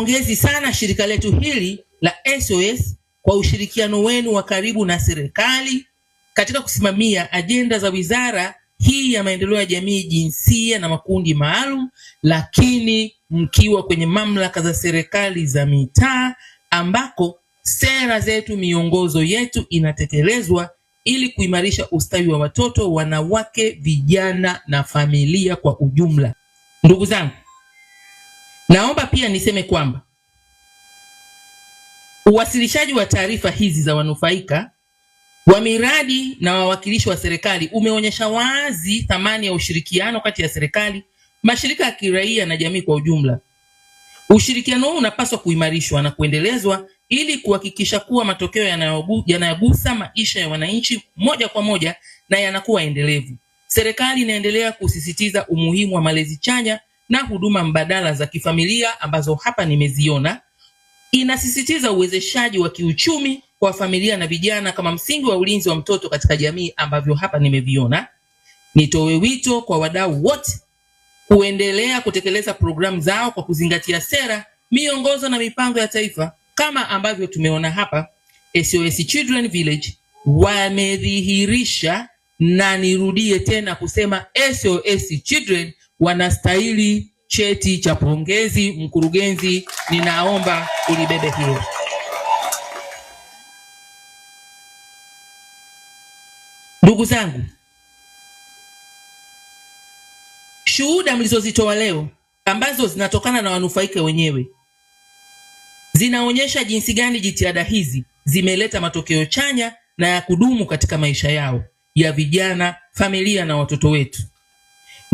Pongezi sana shirika letu hili la SOS kwa ushirikiano wenu wa karibu na serikali katika kusimamia ajenda za wizara hii ya maendeleo ya jamii, jinsia na makundi maalum, lakini mkiwa kwenye mamlaka za serikali za mitaa ambako sera zetu, miongozo yetu inatekelezwa ili kuimarisha ustawi wa watoto, wanawake, vijana na familia kwa ujumla. Ndugu zangu, naomba pia niseme kwamba uwasilishaji wa taarifa hizi za wanufaika wa miradi na wawakilishi wa serikali umeonyesha wazi thamani ya ushirikiano kati ya serikali, mashirika ya kiraia na jamii kwa ujumla. Ushirikiano huu unapaswa kuimarishwa na kuendelezwa ili kuhakikisha kuwa matokeo yanayogusa maisha ya wananchi moja kwa moja na yanakuwa endelevu. Serikali inaendelea kusisitiza umuhimu wa malezi chanya na huduma mbadala za kifamilia ambazo hapa nimeziona. Inasisitiza uwezeshaji wa kiuchumi kwa familia na vijana kama msingi wa ulinzi wa mtoto katika jamii ambavyo hapa nimeviona. Nitoe wito kwa wadau wote kuendelea kutekeleza programu zao kwa kuzingatia sera, miongozo na mipango ya taifa kama ambavyo tumeona hapa. SOS Children Village wamedhihirisha, na nirudie tena kusema SOS Children wanastahili cheti cha pongezi. Mkurugenzi, ninaomba ulibebe hilo. Ndugu zangu, shuhuda mlizozitoa leo ambazo zinatokana na wanufaika wenyewe zinaonyesha jinsi gani jitihada hizi zimeleta matokeo chanya na ya kudumu katika maisha yao ya vijana, familia na watoto wetu.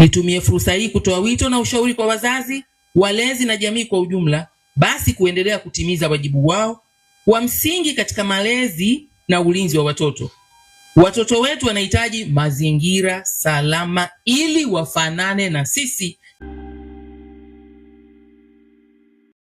Nitumie fursa hii kutoa wito na ushauri kwa wazazi, walezi na jamii kwa ujumla, basi kuendelea kutimiza wajibu wao wa msingi katika malezi na ulinzi wa watoto. Watoto wetu wanahitaji mazingira salama ili wafanane na sisi.